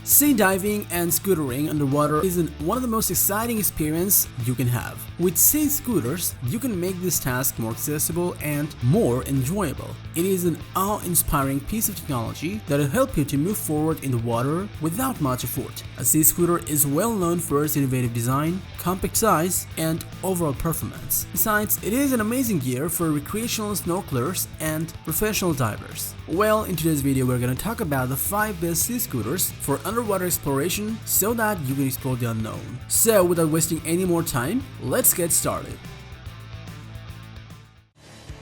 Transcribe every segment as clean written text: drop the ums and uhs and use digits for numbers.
Sea diving and scootering underwater is one of the most exciting experiences you can have. With sea scooters, you can make this task more accessible and more enjoyable. It is an awe-inspiring piece of technology that will help you to move forward in the water without much effort. A sea scooter is well known for its innovative design, compact size, and overall performance. Besides, it is an amazing gear for recreational snorkelers and professional divers. Well, in today's video we're going to talk about the 5 best sea scooters for underwater exploration so that you can explore the unknown. So without wasting any more time, let's get started.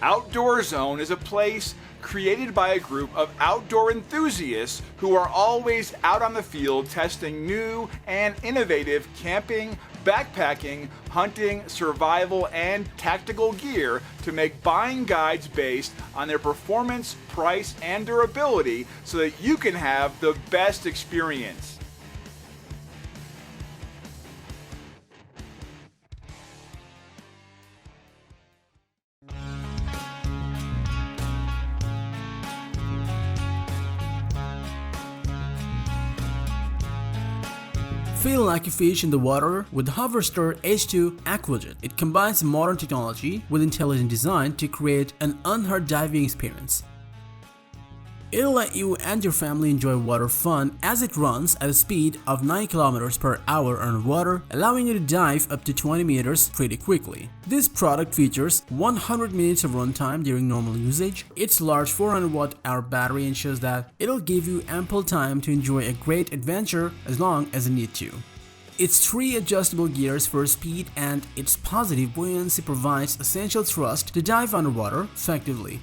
Outdoorzone is a place created by a group of outdoor enthusiasts who are always out on the field testing new and innovative camping, backpacking, hunting, survival, and tactical gear to make buying guides based on their performance, price, and durability so that you can have the best experience. Feel like a fish in the water with the HOVERSTAR H2 AQUAJET. It combines modern technology with intelligent design to create an unheard diving experience. It'll let you and your family enjoy water fun as it runs at a speed of 9 km per hour underwater, allowing you to dive up to 20 meters pretty quickly. This product features 100 minutes of runtime during normal usage. Its large 400 watt-hour battery ensures that it'll give you ample time to enjoy a great adventure as long as you need to. Its 3 adjustable gears for speed and its positive buoyancy provides essential thrust to dive underwater effectively.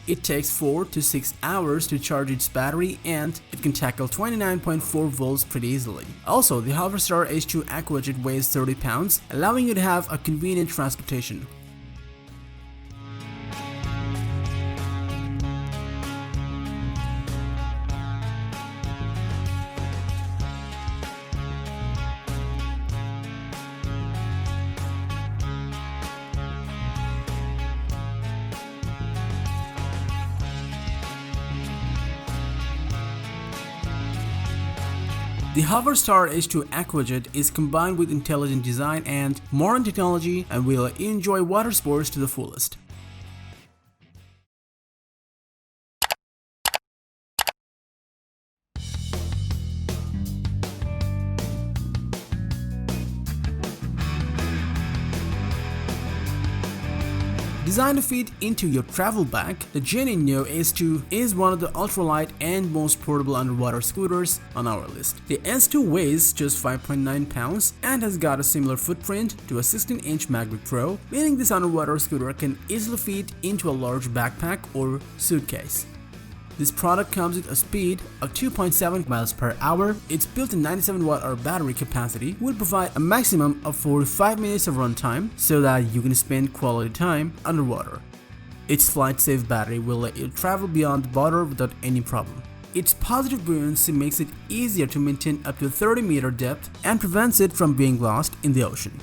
It takes 4 to 6 hours to charge its battery and it can tackle 29.4 volts pretty easily. Also, the HOVERSTAR H2 AQUAJET weighs 30 pounds, allowing you to have a convenient transportation. The HOVERSTAR H2 AQUAJET is combined with intelligent design and modern technology and will let you enjoy water sports to the fullest. Designed to fit into your travel bag, the Geneinno S2 is one of the ultralight and most portable underwater scooters on our list. The S2 weighs just 5.9 pounds and has got a similar footprint to a 16-inch MagicPro, meaning this underwater scooter can easily fit into a large backpack or suitcase. This product comes with a speed of 2.7 miles per hour. Its built-in 97 watt-hour battery capacity will provide a maximum of 45 minutes of runtime so that you can spend quality time underwater. Its flight-safe battery will let you travel beyond the border without any problem. Its positive buoyancy makes it easier to maintain up to 30-meter depth and prevents it from being lost in the ocean.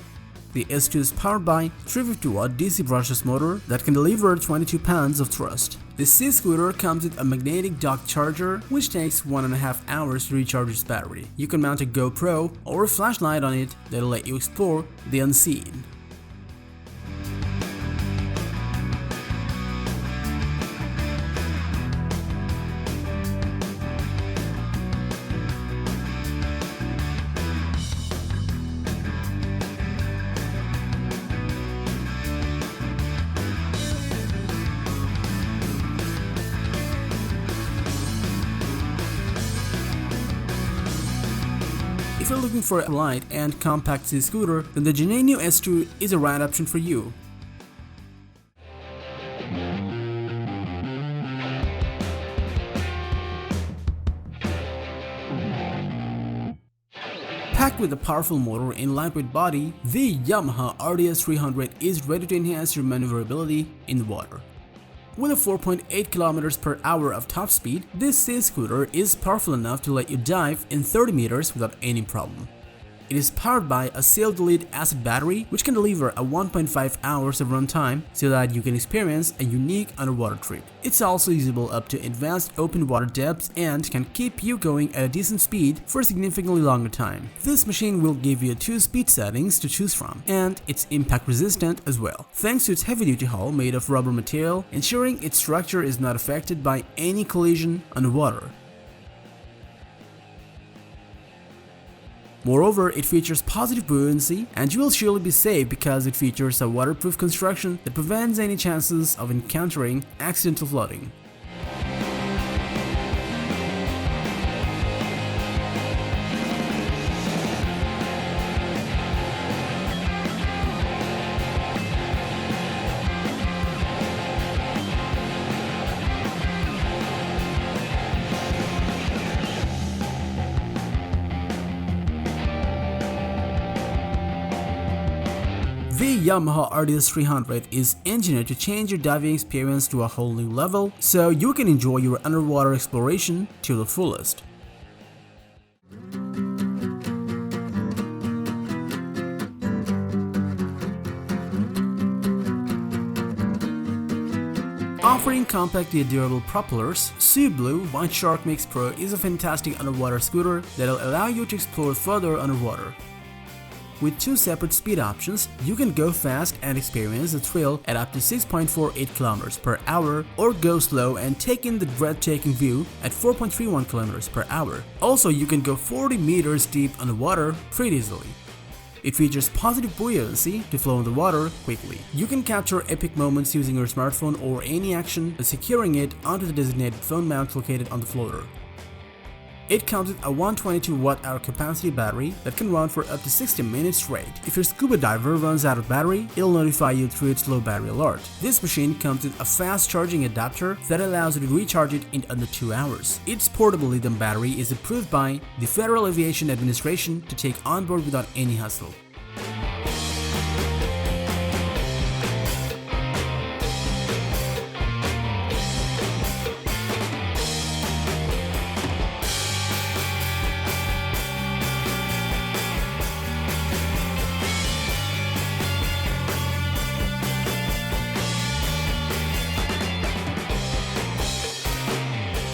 The S2 is powered by 350-watt DC brushless motor that can deliver 22 pounds of thrust. The sea scooter comes with a magnetic dock charger which takes 1.5 hours to recharge its battery. You can mount a GoPro or a flashlight on it that'll let you explore the unseen. If you're looking for a light and compact sea scooter, then the Geneinno S2 is a right option for you. Packed with a powerful motor and lightweight body, the YAMAHA RDS 300 is ready to enhance your maneuverability in the water. With a 4.8 km per hour of top speed, this sea scooter is powerful enough to let you dive in 30 meters without any problem. It is powered by a cell-delete acid battery which can deliver a 1.5 hours of runtime so that you can experience a unique underwater trip. It's also usable up to advanced open water depths and can keep you going at a decent speed for a significantly longer time. This machine will give you 2 speed settings to choose from, and it's impact resistant as well, thanks to its heavy-duty hull made of rubber material, ensuring its structure is not affected by any collision underwater. Moreover, it features positive buoyancy, and you will surely be safe because it features a waterproof construction that prevents any chances of encountering accidental flooding. The Yamaha RDS 300 is engineered to change your diving experience to a whole new level, so you can enjoy your underwater exploration to the fullest. Offering compact yet durable propellers, SuBlue WhiteShark MixPro is a fantastic underwater scooter that will allow you to explore further underwater. With 2 separate speed options, you can go fast and experience the thrill at up to 6.48 km per hour, or go slow and take in the breathtaking view at 4.31 km per hour. Also, you can go 40 meters deep underwater pretty easily. It features positive buoyancy to flow in the water quickly. You can capture epic moments using your smartphone or any action by securing it onto the designated phone mount located on the floater. It comes with a 122 watt-hour capacity battery that can run for up to 60 minutes straight. If your scuba diver runs out of battery, it'll notify you through its low battery alert. This machine comes with a fast charging adapter that allows you to recharge it in under 2 hours. Its portable lithium battery is approved by the Federal Aviation Administration to take on board without any hassle.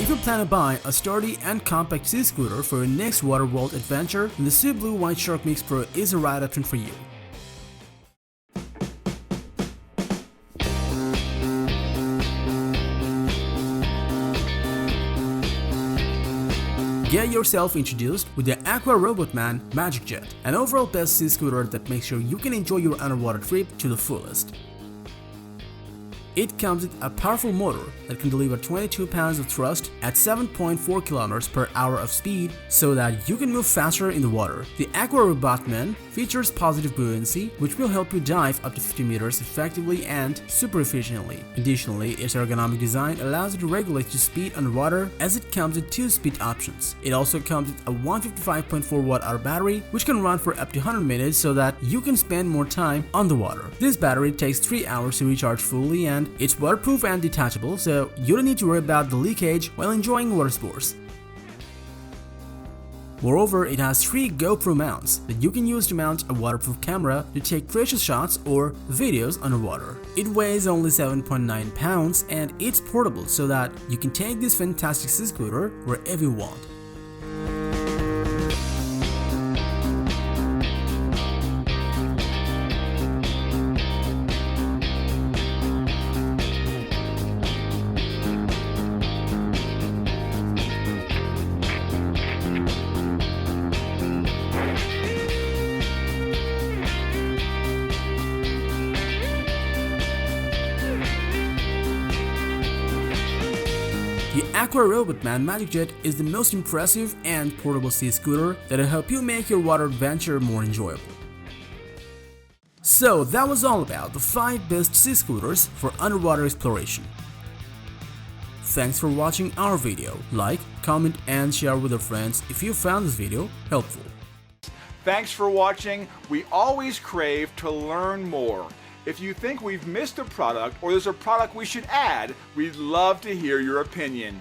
If you plan to buy a sturdy and compact sea scooter for your next water world adventure, then the SuBlue WhiteShark MixPro is the right option for you. Get yourself introduced with the Aquarobotman MagicJet, an overall best sea scooter that makes sure you can enjoy your underwater trip to the fullest. It comes with a powerful motor that can deliver 22 pounds of thrust at 7.4 km per hour of speed so that you can move faster in the water. The Aquarobotman features positive buoyancy, which will help you dive up to 50 meters effectively and super efficiently. Additionally, its ergonomic design allows you to regulate your speed underwater as it comes with 2 speed options. It also comes with a 155.4 watt-hour battery which can run for up to 100 minutes so that you can spend more time on the water. This battery takes 3 hours to recharge fully, and it's waterproof and detachable, so you don't need to worry about the leakage while enjoying water sports. Moreover, it has 3 GoPro mounts that you can use to mount a waterproof camera to take precious shots or videos underwater. It weighs only 7.9 pounds and it's portable so that you can take this fantastic sea scooter wherever you want. The Aquarobotman MagicJet is the most impressive and portable sea scooter that will help you make your water adventure more enjoyable. So that was all about the 5 best sea scooters for underwater exploration. Thanks for watching our video. Like, comment and share with your friends if you found this video helpful. Thanks for watching. We always crave to learn more. If you think we've missed a product or there's a product we should add, we'd love to hear your opinion.